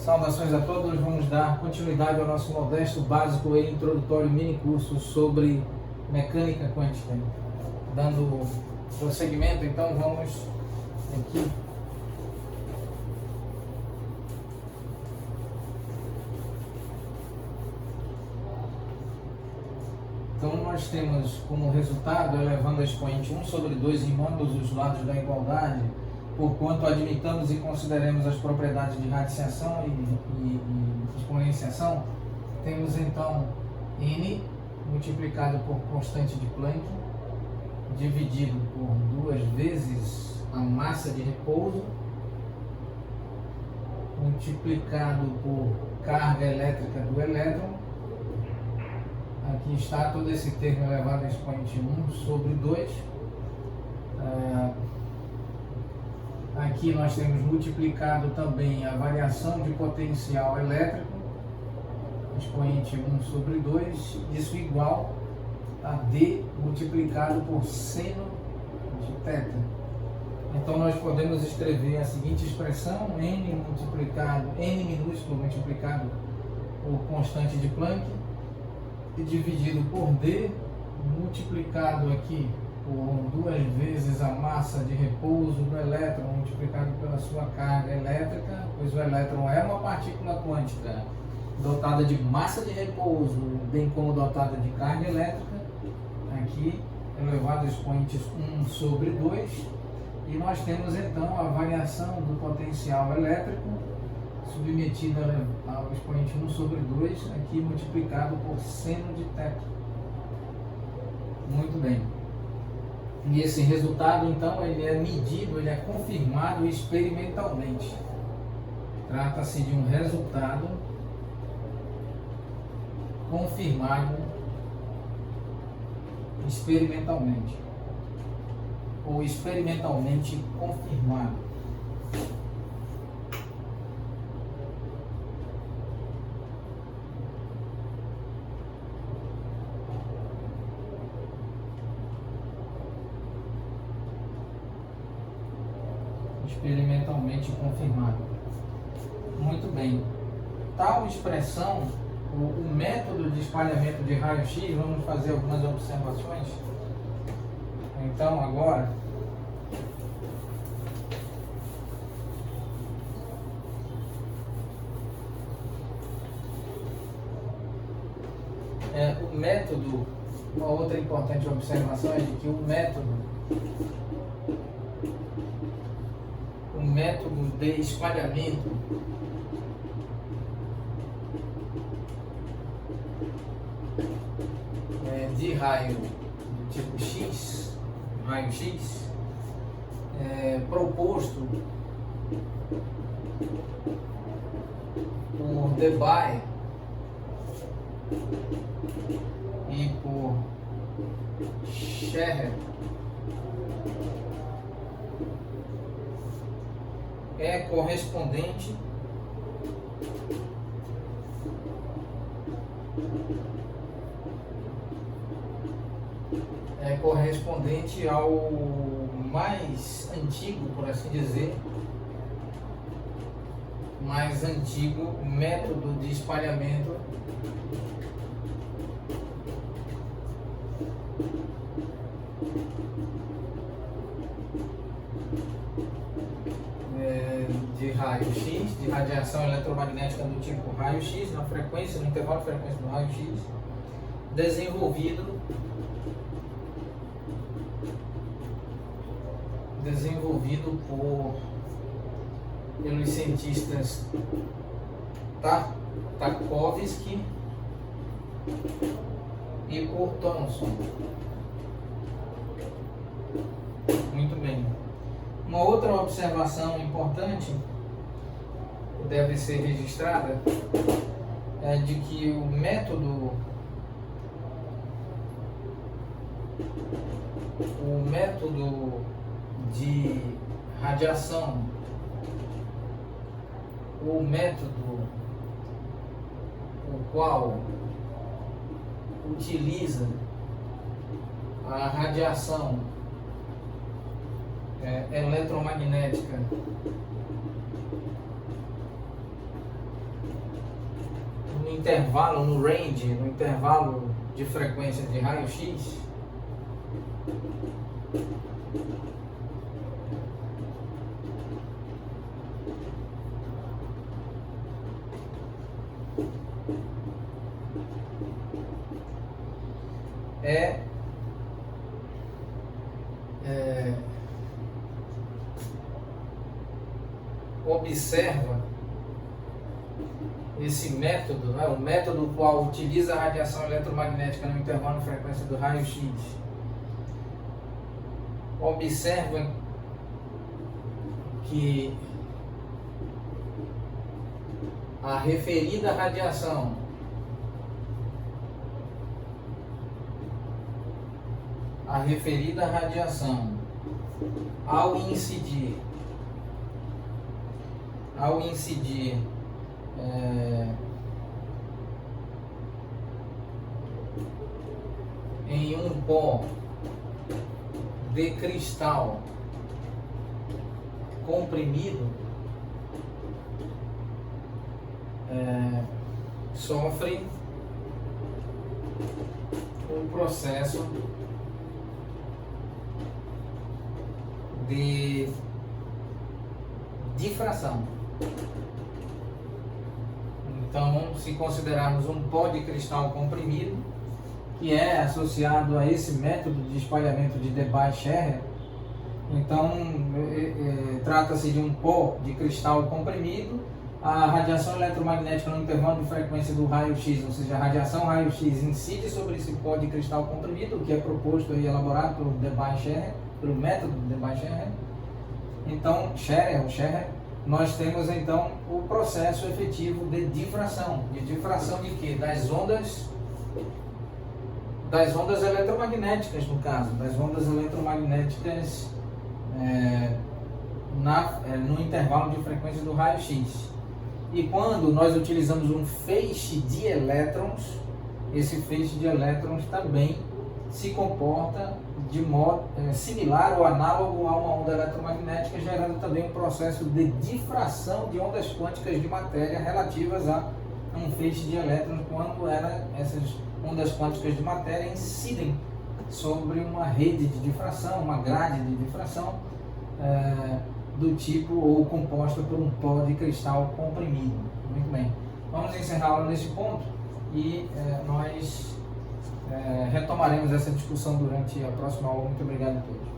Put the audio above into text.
Saudações a todos, vamos dar continuidade ao nosso modesto, básico e introdutório mini curso sobre mecânica quântica. Dando prosseguimento, então vamos aqui. Então nós temos como resultado elevando a expoente 1 sobre 2 em ambos os lados da igualdade, porquanto admitamos e consideremos as propriedades de radiciação e exponenciação, temos então n multiplicado por constante de Planck, dividido por 2 vezes a massa de repouso, multiplicado por carga elétrica do elétron. Aqui está todo esse termo elevado a expoente 1 sobre 2. Aqui nós temos multiplicado também a variação de potencial elétrico, expoente 1 sobre 2, isso igual a D multiplicado por seno de θ. Então nós podemos escrever a seguinte expressão: N minúsculo multiplicado por constante de Planck, dividido por D, multiplicado aqui por 2 vezes a massa de repouso do elétron, multiplicado pela sua carga elétrica, pois o elétron é uma partícula quântica dotada de massa de repouso, bem como dotada de carga elétrica, aqui elevado a expoentes 1 sobre 2, e nós temos então a variação do potencial elétrico, submetida ao expoente 1 sobre 2, aqui multiplicado por seno de θ. Muito bem. E esse resultado, então, ele é medido, ele é confirmado experimentalmente. Trata-se de um resultado confirmado experimentalmente, ou experimentalmente confirmado. Experimentalmente confirmado. Muito bem. Tal expressão, o método de espalhamento de raio-x, vamos fazer algumas observações. Então, agora, o método, uma outra importante observação é de que o método de espalhamento de raio do tipo X, raio X, proposto por Debye e por Scherrer, é correspondente ao mais antigo, por assim dizer, mais antigo método de espalhamento de raio-x, de radiação eletromagnética do tipo raio-x, na frequência, no intervalo de frequência do raio-x, desenvolvido pelos cientistas Tarkovsky e por Thomson. Muito bem. Uma outra observação importante que deve ser registrada é de que o método de radiação, o método o qual utiliza a radiação eletromagnética intervalo, no range, no intervalo de frequência de raio-x, observa esse método, né, o método qual utiliza a radiação eletromagnética no intervalo de frequência do raio-x, observa que a referida radiação ao incidir em um pó de cristal comprimido, sofre um processo de difração. Então, se considerarmos um pó de cristal comprimido, que é associado a esse método de espalhamento de Debye-Scherrer, então trata-se de um pó de cristal comprimido, a radiação eletromagnética no intervalo de frequência do raio-x, ou seja, a radiação raio-x incide sobre esse pó de cristal comprimido, que é proposto e elaborado pelo Debye-Scherrer, pelo método de Debye-Scherrer. Então, Scherrer, nós temos então o processo efetivo de difração. De difração de quê? Das ondas eletromagnéticas, no caso, das ondas eletromagnéticas no intervalo de frequência do raio-x. E quando nós utilizamos um feixe de elétrons, esse feixe de elétrons também se comporta de modo similar ou análogo a uma onda eletromagnética, gerando também um processo de difração de ondas quânticas de matéria relativas a um feixe de elétrons, quando essas ondas quânticas de matéria incidem sobre uma rede de difração, uma grade de difração do tipo ou composta por um pó de cristal comprimido. Muito bem. Vamos encerrar a aula nesse ponto e nós retomaremos essa discussão durante a próxima aula. Muito obrigado a todos.